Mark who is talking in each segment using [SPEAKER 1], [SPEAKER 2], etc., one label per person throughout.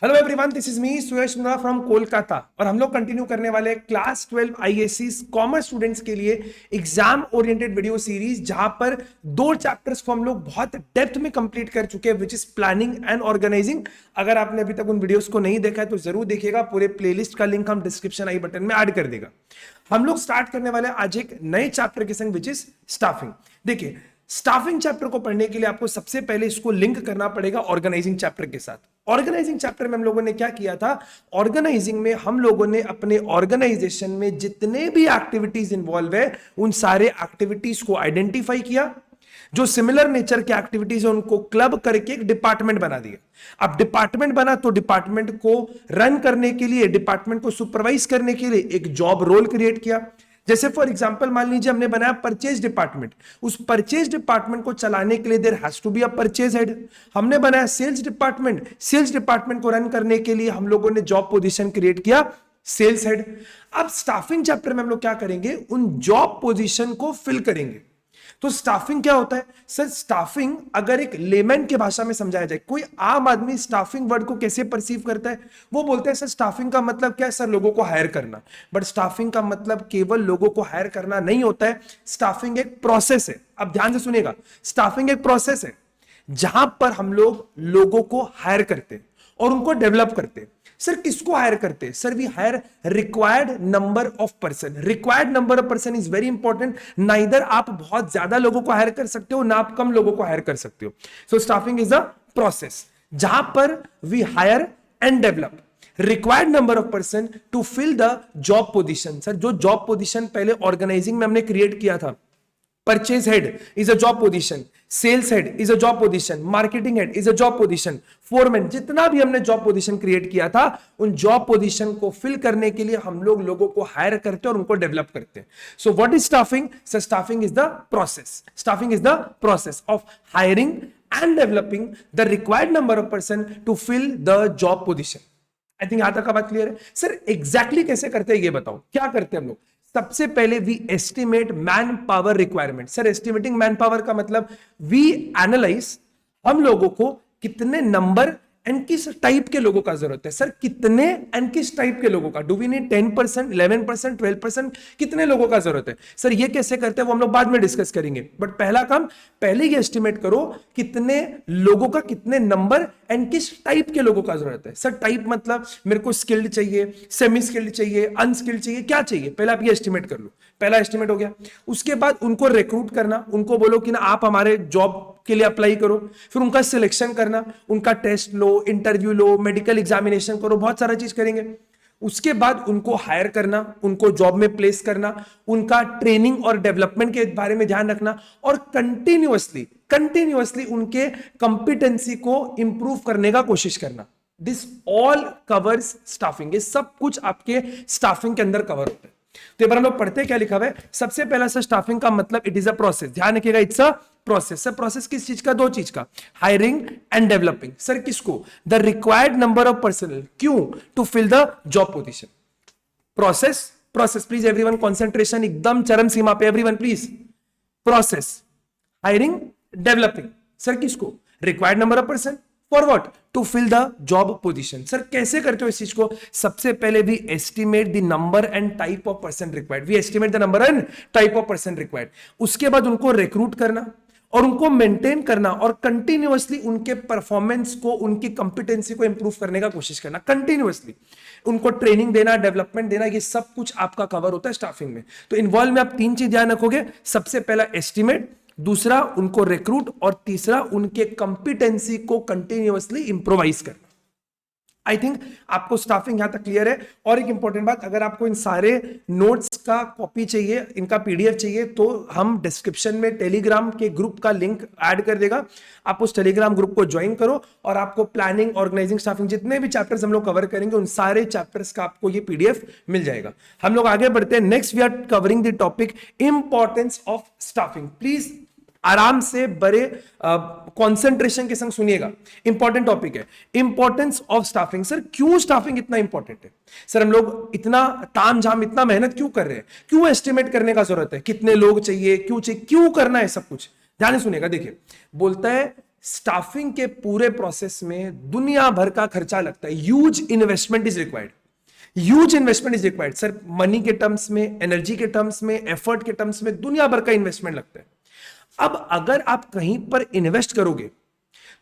[SPEAKER 1] Hello everyone, this is me Suyash Mundra from Kolkata और हम लोग कंटिन्यू करने वाले क्लास 12 आईएससी कॉमर्स स्टूडेंट्स के लिए एग्जाम ओरिएंटेड वीडियो सीरीज, जहां पर दो चैप्टर्स को हम लोग बहुत डेप्थ में कंप्लीट कर चुके हैं, which is planning and organising. अगर आपने अभी तक उन वीडियोस को नहीं देखा है तो जरूर देखिएगा। पूरे प्लेलिस्ट का लिंक हम डिस्क्रिप्शन आई बटन में ऐड कर देगा। हम लोग स्टार्ट करने वाले आज एक नए चैप्टर के संग, विच इज स्टाफिंग। देखिए, स्टाफिंग चैप्टर को पढ़ने के लिए आपको सबसे पहले इसको लिंक करना पड़ेगा ऑर्गेनाइजिंग चैप्टर के साथ। ऑर्गेनाइजिंग चैप्टर में हम लोगों ने क्या किया था? ऑर्गेनाइजिंग में हम लोगों ने अपने ऑर्गेनाइजेशन में जितने भी एक्टिविटीज इंवॉल्व है, उन सारे एक्टिविटीज को आइडेंटिफाई किया। जो सिमिलर नेचर के एक्टिविटीज है उनको क्लब करके एक डिपार्टमेंट बना दिया। अब डिपार्टमेंट बना तो डिपार्टमेंट को रन करने के लिए, डिपार्टमेंट को सुपरवाइज करने के लिए एक जॉब रोल क्रिएट किया। जैसे फॉर एग्जांपल मान लीजिए हमने बनाया परचेज डिपार्टमेंट। उस परचेज डिपार्टमेंट को चलाने के लिए there has to be a purchase head. हमने बनाया सेल्स डिपार्टमेंट। सेल्स डिपार्टमेंट को रन करने के लिए हम लोगों ने जॉब पोजीशन क्रिएट किया, सेल्स हेड। अब स्टाफिंग चैप्टर में हम लोग क्या करेंगे? उन जॉब पोजीशन को फिल करेंगे। तो स्टाफिंग क्या होता है सर? स्टाफिंग अगर एक लेमैन के भाषा में समझाया जाए, कोई आम आदमी स्टाफिंग वर्ड को कैसे परसीव करता है? वो बोलते हैं सर स्टाफिंग का मतलब क्या है? सर लोगों को हायर करना। बट स्टाफिंग का मतलब केवल लोगों को हायर करना नहीं होता है। स्टाफिंग एक प्रोसेस है। अब ध्यान से सुनिएगा, स्टाफिंग एक प्रोसेस है जहां पर हम लोग लोगों को हायर करते हैं और उनको डेवलप करते हैं। सर किसको हायर करते हैं? Sir we hire required number of person. Required number of person is very important. Neither आप बहुत ज्यादा लोगों को हायर कर सकते हो, ना आप कम लोगों को हायर कर सकते हो। So staffing is a process जहां पर we hire and develop required number of person to fill the job position. Sir जो जॉब पोजीशन पहले ऑर्गेनाइजिंग में हमने क्रिएट किया था, purchase head is a job position, sales head is a job position, marketing head is a job position, foreman, जितना भी हमने job position create किया था, उन जॉब पोजीशन को फिल करने के लिए हम लोग लोगों को हायर करते हैं और उनको डेवलप करते हैं। So what is staffing? Sir staffing is the process. Staffing is the process of hiring and developing the required number of person to fill the job position. I think यहां तक का बात क्लियर है। Sir exactly कैसे करते हैं ये बताओ। क्या करते हैं हम लोग? सबसे पहले we estimate man power requirement. Sir estimating man power का मतलब वी एनालाइज हम लोगों को कितने नंबर एंड किस टाइप के लोगों का जरूरत है। सर कितने एंड किस टाइप के लोगों का? Do we need 10%, 11%, 12%? कितने लोगों का जरूरत है? सर ये कैसे करते हैं वो हम लोग बाद में डिस्कस करेंगे। बट पहला काम, पहले ये एस्टिमेट करो कितने लोगों का, कितने नंबर एंड किस टाइप के लोगों का जरूरत है। सर टाइप मतलब मेरे को स्किल्ड चाहिए, सेमी स्किल्ड चाहिए, अनस्किल्ड चाहिए, क्या चाहिए? पहले आप ये एस्टिमेट कर लो। पहला एस्टिमेट हो गया। उसके बाद उनको रिक्रूट करना, उनको बोलो कि ना आप हमारे जॉब के लिए अप्लाई करो। फिर उनका सिलेक्शन करना, उनका टेस्ट लो, इंटरव्यू लो, मेडिकल एग्जामिनेशन करो, बहुत सारा चीज करेंगे। उसके बाद उनको हायर करना, उनको जॉब में प्लेस करना, उनका ट्रेनिंग और डेवलपमेंट के बारे में ध्यान रखना और कंटिन्यूअसली उनके कंपिटेंसी को इंप्रूव करने का कोशिश करना। This all covers staffing. ये सब कुछ आपके स्टाफिंग के अंदर कवर होता है। तो एक बार हम लोग पढ़ते हैं क्या लिखा हुआ है। सबसे पहला सर स्टाफिंग का मतलब इट इज अ प्रोसेस। ध्यान रखिएगा, it's a process. Sir process किस चीज का? दो चीज का, हायरिंग एंड डेवलपिंग। सर किसको? The required number of personal. क्यों? To fill the job position. Process, process please everyone concentration एकदम चरम सीमा पे, everyone please. Process, hiring, developing. Sir किसको? Required number of person for what? To fill the job position. Sir कैसे करते हो इस चीज को? सबसे पहले we estimate the number and type of person required. We estimate the number and type of person required. उसके बाद उनको रिक्रूट करना और उनको मेंटेन करना और कंटिन्यूअसली उनके परफॉर्मेंस को, उनकी कंपिटेंसी को इंप्रूव करने का कोशिश करना। कंटिन्यूअसली उनको ट्रेनिंग देना, डेवलपमेंट देना, ये सब कुछ आपका कवर होता है स्टाफिंग में। तो इन्वॉल्व में आप तीन चीज ध्यान रखोगे। सबसे पहला एस्टिमेट, दूसरा उनको रिक्रूट और तीसरा उनके कंपिटेंसी को कंटिन्यूअसली इंप्रोवाइज करना। आई थिंक आपको स्टाफिंग यहां तक क्लियर है। और एक इंपॉर्टेंट बात, अगर आपको इन सारे नोट्स का कॉपी चाहिए, इनका पीडीएफ चाहिए, तो हम डिस्क्रिप्शन में टेलीग्राम के ग्रुप का लिंक ऐड कर देगा। आप उस टेलीग्राम ग्रुप को ज्वाइन करो और आपको प्लानिंग, ऑर्गेनाइजिंग, स्टाफिंग, जितने भी चैप्टर्स हम लोग कवर करेंगे उन सारे चैप्टर्स का आपको ये पीडीएफ मिल जाएगा। हम लोग आगे बढ़ते हैं। Next we are covering the topic importance of staffing. Please आराम से बड़े कंसंट्रेशन के संग सुनिएगा। इंपॉर्टेंट टॉपिक है, इंपॉर्टेंस ऑफ स्टाफिंग। सर क्यों स्टाफिंग इतना इंपॉर्टेंट है? सर हम लोग इतना तामझाम, इतना मेहनत क्यों कर रहे हैं? क्यों एस्टिमेट करने का जरूरत है? कितने लोग चाहिए, क्यों चाहिए, क्यों करना है सब कुछ? ध्यान से सुनिएगा। देखिए, बोलता है स्टाफिंग के पूरे प्रोसेस में दुनिया भर का खर्चा लगता है, huge investment is required, huge investment is required sir, money के टर्म्स में, एनर्जी के टर्म्स में, एफर्ट के टर्म्स में दुनिया भर का इन्वेस्टमेंट लगता है। अब अगर आप कहीं पर इन्वेस्ट करोगे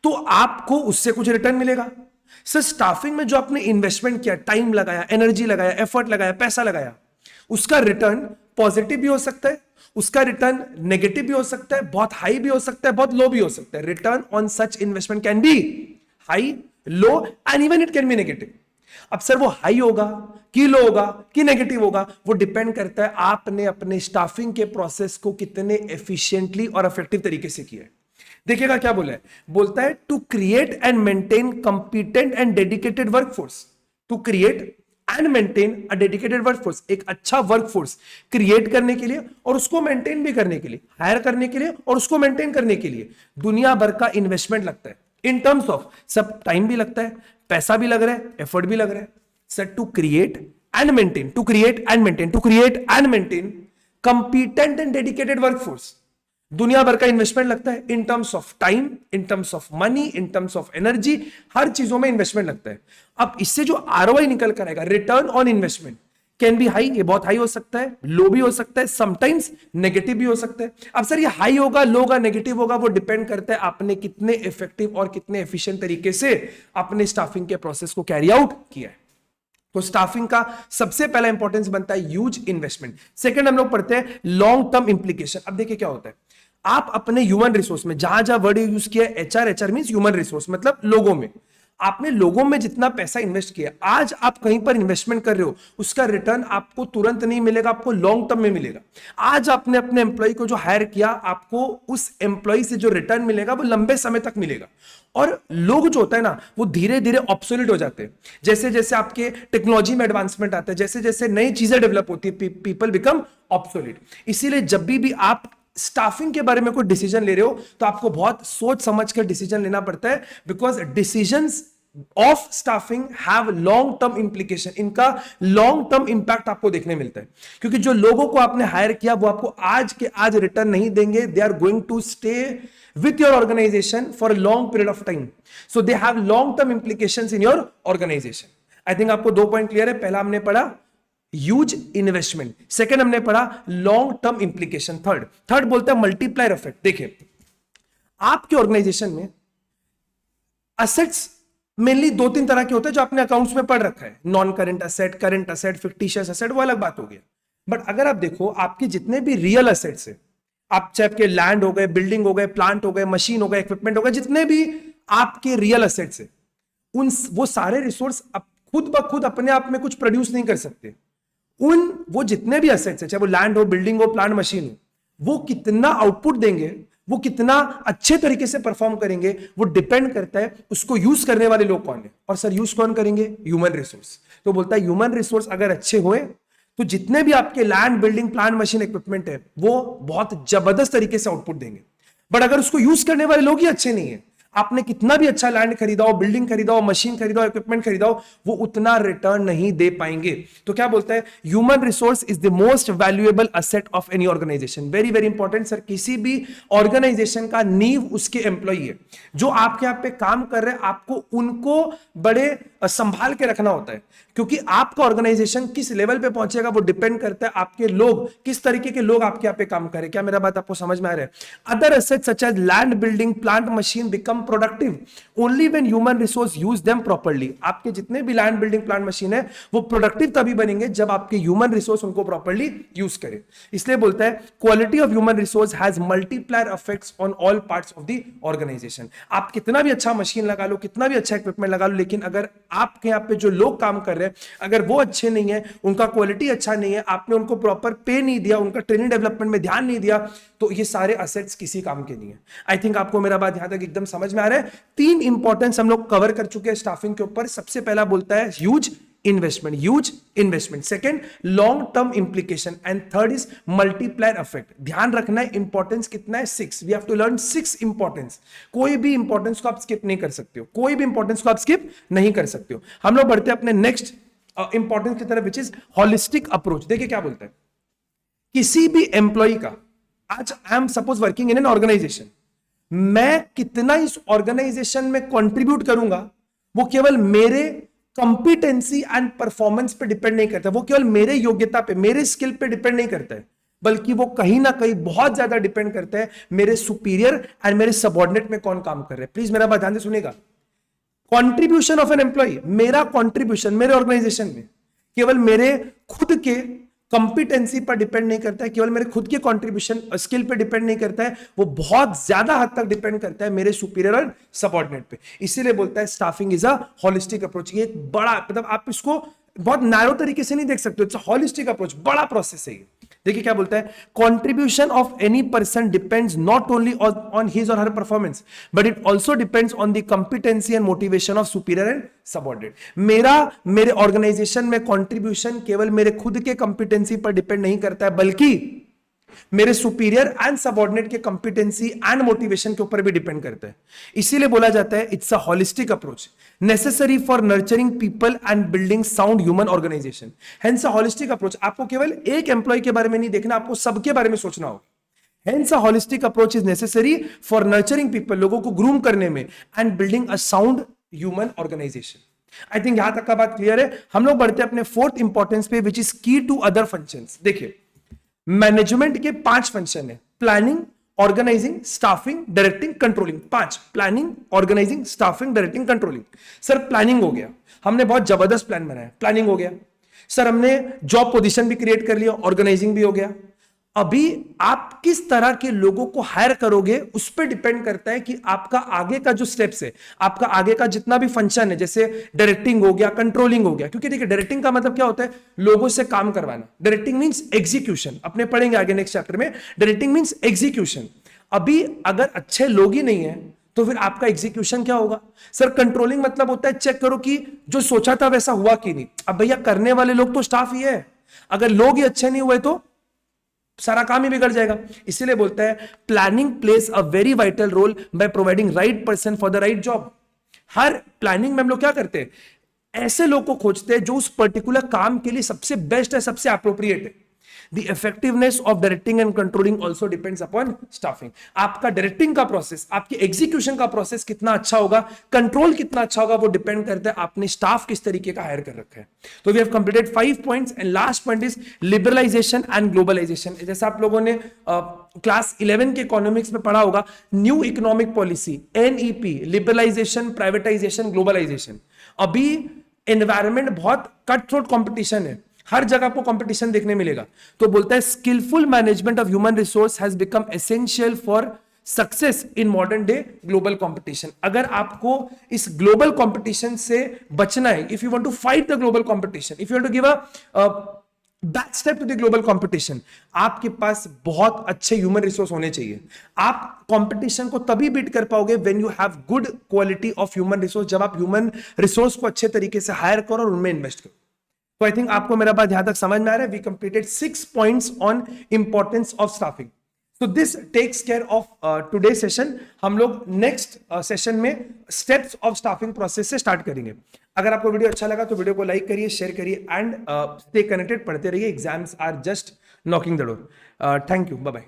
[SPEAKER 1] तो आपको उससे कुछ रिटर्न मिलेगा। सर स्टाफिंग में जो आपने इन्वेस्टमेंट किया, टाइम लगाया, एनर्जी लगाया, एफर्ट लगाया, पैसा लगाया, उसका रिटर्न पॉजिटिव भी हो सकता है, उसका रिटर्न नेगेटिव भी हो सकता है, बहुत हाई भी हो सकता है, बहुत लो भी हो सकता है। Return on such investment can be high, low and even it can be negative. अब सर वो हाई होगा कि लो होगा कि नेगेटिव होगा, वो डिपेंड करता है आपने अपने स्टाफिंग के प्रोसेस को कितने एफिशिएंटली और इफेक्टिव तरीके से किया है। देखिएगा क्या बोला है, बोलता है to create and maintain competent and dedicated workforce, to create and maintain a dedicated workforce, एक अच्छा वर्कफोर्स क्रिएट करने के लिए और उसको मेंटेन भी करने के लिए, हायर करने के लिए और उसको मेंटेन करने के लिए दुनिया भर का इन्वेस्टमेंट लगता है। इन टर्म्स ऑफ सब टाइम भी लगता है, पैसा भी लग रहा है, एफर्ट भी लग रहा है। Sir to create and maintain, to create and maintain, to create and maintain competent and dedicated workforce, दुनिया भर का इन्वेस्टमेंट लगता है। In terms of time, in terms of money, in terms of energy, हर चीजों में इन्वेस्टमेंट लगता है। अब इससे जो आरओआई निकल कर आएगा, return on investment can be high, ये बहुत हाई हो सकता है, लो भी हो सकता है, समटाइम्स नेगेटिव भी हो सकता है। अब सर ये हाई होगा, लो होगा, नेगेटिव होगा, वो डिपेंड करता है आपने कितने इफेक्टिव और कितने एफिशिएंट तरीके से अपने स्टाफिंग के प्रोसेस को कैरी आउट किया है। तो स्टाफिंग का सबसे पहला इंपॉर्टेंस बनता है ह्यूज इन्वेस्टमेंट। सेकंड हम लोग पढ़ते हैं लॉन्ग टर्म इंप्लीकेशन। अब देखिए क्या होता है, आप अपने ह्यूमन रिसोर्स में, जहां जहां वर्ड यूज किया है HR, HR means human resource, मतलब लोगों में, आपने लोगों में जितना पैसा इन्वेस्ट किया, आज आप कहीं पर इन्वेस्टमेंट कर रहे हो, उसका रिटर्न आपको तुरंत नहीं मिलेगा, आपको लॉन्ग टर्म में मिलेगा। आज आपने अपने एम्प्लॉय को जो हायर किया, आपको उस एम्प्लॉय से जो रिटर्न मिलेगा वो लंबे समय तक मिलेगा। और लोग जो होता है ना, वो धीरे धीरे ऑब्सोलीट हो जाते हैं। जैसे जैसे आपके टेक्नोलॉजी में एडवांसमेंट आता है, जैसे जैसे नई चीजें डेवलप होती है, पीपल बिकम ऑब्सोलीट। इसीलिए जब भी आप स्टाफिंग के बारे में कोई डिसीजन ले रहे हो तो आपको बहुत सोच समझ कर डिसीजन लेना पड़ता है, because decisions of staffing have long term implication, इनका लॉन्ग टर्म इंपैक्ट आपको देखने मिलता है। क्योंकि जो लोगों को आपने हायर किया वो आपको आज के आज रिटर्न नहीं देंगे, they are going to stay with your organization for a long period of time, so they have long term implications in your organization. I think आपको दो पॉइंट क्लियर है। पहला हमने पढ़ा ह्यूज इन्वेस्टमेंट, सेकंड हमने पढ़ा लॉन्ग टर्म इंप्लीकेशन, थर्ड बोलता है मल्टीप्लायर इफेक्ट। देखिए आपके ऑर्गेनाइजेशन में असेट्स मेनली दो तीन तरह के होते हैं जो आपने अकाउंट्स में पढ़ रखा है, non current asset, current asset, fictitious asset, वो अलग बात हो गया। बट अगर आप देखो आपके जितने भी रियल असेट्स है, आप चाहे आपके लैंड हो गए, बिल्डिंग हो गए, प्लांट हो गए, मशीन हो गए, इक्विपमेंट हो गए, जितने भी आपके रियल असेट्स है, उन वो सारे रिसोर्स खुद ब खुद अपने आप में कुछ प्रोड्यूस नहीं कर सकते। वो जितने भी असेट्स है, चाहे वो लैंड हो, बिल्डिंग हो, प्लांट, मशीन हो, वो कितना आउटपुट देंगे, वो कितना अच्छे तरीके से परफॉर्म करेंगे, वो डिपेंड करता है उसको यूज करने वाले लोग कौन है। और सर यूज कौन करेंगे? Human resource. तो बोलता है ह्यूमन रिसोर्स अगर अच्छे हुए तो जितने भी आपके land, building, plant, machine, equipment है, वो बहुत जबरदस्त तरीके से आउटपुट देंगे। बट अगर उसको यूज करने वाले लोग ही अच्छे नहीं है, आपने कितना भी अच्छा लैंड खरीदा हो, बिल्डिंग खरीदा हो, मशीन खरीदा हो, इक्विपमेंट खरीदा हो, वो उतना रिटर्न नहीं दे पाएंगे। तो क्या बोलता है? Human resource is the most valuable asset of any organisation. Very very important sir, किसी भी ऑर्गेनाइजेशन का नींव उसके एम्प्लॉय है। जो आपके यहाँ पे काम कर रहे हैं, आपको उनको बड़े संभाल के रखना होता है, क्योंकि आपका ऑर्गेनाइजेशन किस लेवल पे पहुंचेगा वो डिपेंड करता है आपके लोग, किस तरीके के लोग आपके यहाँ पे काम करें। क्या मेरा बात आपको समझ में आ रहा है? Other assets such as land, building, plant, machine become productive only when human resource use them properly. आपके जितने भी लैंड, बिल्डिंग, प्लांट, मशीन है, वो प्रोडक्टिव तभी बनेंगे जब आपके ह्यूमन रिसोर्स उनको प्रॉपर्ली यूज करे। इसलिए बोलता है quality of human resource has multiplier effects on all parts of the organisation. आप कितना भी अच्छा मशीन लगा लो, कितना भी अच्छा इक्विपमेंट लगा लो, लेकिन अगर आपके यहाँ पे जो लोग काम कर रहे हैं अगर वो अच्छे नहीं है, उनका क्वालिटी अच्छा नहीं है, आपने उनको प्रॉपर पे नहीं दिया, उनका ट्रेनिंग डेवलपमेंट में ध्यान नहीं दिया, तो ये सारे असेट्स किसी काम के नहीं है। आई थिंक आपको मेरा बात यहां तक एकदम समझ में आ रहा है। तीन इंपॉर्टेंस हम लोग कवर कर चुके हैं स्टाफिंग के ऊपर। सबसे पहला बोलता है huge investment, huge investment. Second long term implication and third is multiplier effect. ध्यान रखना है इंपॉर्टेंस कितना है? 6। We have to learn 6 importance. कोई भी इंपॉर्टेंस को आप स्किप नहीं कर सकते हो, कोई भी इंपॉर्टेंस को आप स्किप नहीं कर सकते हो। हम लोग बढ़ते हैं अपने नेक्स्ट इंपॉर्टेंस की तरफ, विच इज होलिस्टिक अप्रोच। देखिए क्या बोलता है, किसी भी एम्प्लॉय का, आज I am suppose working in an organisation, मैं कितना इस ऑर्गेनाइजेशन में कंट्रीब्यूट करूंगा वो केवल मेरे कंपिटेंसी एंड परफॉर्मेंस पे डिपेंड नहीं करता, वो केवल मेरे योग्यता पे, मेरे स्किल पे डिपेंड नहीं करता है, बल्कि वो कहीं ना कहीं बहुत ज्यादा डिपेंड करता है मेरे सुपीरियर एंड मेरे सबऑर्डिनेट में कौन काम कर रहे हैं। प्लीज मेरा बात ध्यान से सुनिएगा। कंट्रीब्यूशन ऑफ एन एम्प्लॉय, मेरा कंट्रीब्यूशन मेरे ऑर्गेनाइजेशन में केवल मेरे खुद के कंपिटेंसी पर डिपेंड नहीं करता है, केवल मेरे खुद के कंट्रीब्यूशन स्किल पे डिपेंड नहीं करता है, वो बहुत ज्यादा हद तक डिपेंड करता है मेरे सुपीरियर और सबऑर्डिनेट पे। इसीलिए बोलता है staffing is a holistic approach. ये एक बड़ा, मतलब आप इसको बहुत नैरो तरीके से नहीं देख सकते, इट्स अ होलिस्टिक अप्रोच, बड़ा प्रोसेस है ये। देखिए क्या बोलता है, contribution of any person depends not only on his और her performance but it also depends on the competency and motivation of superior and subordinate. मेरे ऑर्गेनाइजेशन में कंट्रीब्यूशन केवल मेरे खुद के कंपिटेंसी पर डिपेंड नहीं करता है, बल्कि मेरे सुपीरियर एंड सबऑर्डिनेट के कंपिटेंसी एंड मोटिवेशन के ऊपर भी डिपेंड करता है। इसीलिए बोला जाता है it's a holistic approach necessary for nurturing people and building sound human organisation. Hence a holistic approach, आपको केवल एक एम्प्लॉय के बारे में नहीं देखना, आपको सबके बारे में सोचना होगा। Hence a holistic approach is necessary for nurturing people, लोगों को ग्रूम करने में, and building a sound human organisation. I think यहां तक का बात क्लियर है। हम लोग बढ़ते हैं अपने फोर्थ इंपॉर्टेंस पे, which is key to other functions. देखिए मैनेजमेंट के 5 फंक्शन है, planning, organising, staffing, directing, controlling. 5, planning, organising, staffing, directing, controlling. Sir planning हो गया, हमने बहुत जबरदस्त प्लान बनाया, प्लानिंग हो गया। सर हमने जॉब पोजीशन भी क्रिएट कर लिया, ऑर्गेनाइजिंग भी हो गया। अभी आप किस तरह के लोगों को हायर करोगे उस पर डिपेंड करता है कि आपका आगे का जो स्टेप्स है, आपका आगे का जितना भी फंक्शन है, जैसे डायरेक्टिंग हो गया, कंट्रोलिंग हो गया। क्योंकि देखिए डायरेक्टिंग का मतलब क्या होता है, लोगों से काम करवाना। डायरेक्टिंग मींस एग्जीक्यूशन, अपने पढ़ेंगे आगे नेक्स्ट चैप्टर में। Directing means execution. अभी अगर अच्छे लोग ही नहीं है तो फिर आपका एग्जीक्यूशन क्या होगा। सर कंट्रोलिंग मतलब होता है चेक करो कि जो सोचा था वैसा हुआ कि नहीं। अब भैया करने वाले लोग तो स्टाफ ही है, अगर लोग ही अच्छे नहीं हुए तो सारा काम ही बिगड़ जाएगा। इसीलिए बोलता है planning place a very vital role by providing right person for the right job. हर प्लानिंग में हम लोग क्या करते हैं, ऐसे लोग को खोजते हैं जो उस पर्टिकुलर काम के लिए सबसे बेस्ट है, सबसे अप्रोप्रिएट है। The effectiveness of directing and controlling also depends upon staffing. आपका डायरेक्टिंग का प्रोसेस, आपके एग्जीक्यूशन का प्रोसेस कितना अच्छा होगा, कंट्रोल कितना अच्छा होगा, वो डिपेंड करता है आपने स्टाफ किस तरीके का हायर कर रखा है। तो we have completed 5 points and last point is liberalisation and globalisation. जैसा आप लोगों ने क्लास 11 के इकोनॉमिक्स में पढ़ा होगा, new economic policy, NEP, liberalisation, privatisation, globalisation. अभी एनवायरमेंट बहुत कट थ्रोट कॉम्पिटिशन है, हर जगह आपको कंपटीशन देखने मिलेगा। तो बोलता है skilful management of human resource has become essential for success in modern day global competition. अगर आपको इस ग्लोबल कंपटीशन से बचना है, if you want to fight the global competition, if you want to give a back step to the global competition, आपके पास बहुत अच्छे ह्यूमन रिसोर्स होने चाहिए। आप कंपटीशन को तभी बीट कर पाओगे when you have good quality of human resource, जब आप ह्यूमन रिसोर्स को अच्छे तरीके से हायर करो और उनमें इन्वेस्ट करो। तो आई थिंक आपको मेरा बात यहां तक समझ में आ रहा है। We completed 6 points on importance of staffing. तो this takes care of today session. हम लोग नेक्स्ट सेशन में स्टेप्स ऑफ स्टाफिंग प्रोसेस से स्टार्ट करेंगे। अगर आपको वीडियो अच्छा लगा तो वीडियो को लाइक करिए, शेयर करिए एंड स्टे कनेक्टेड, पढ़ते रहिए। Exams are just knocking the door. Thank you, bye bye.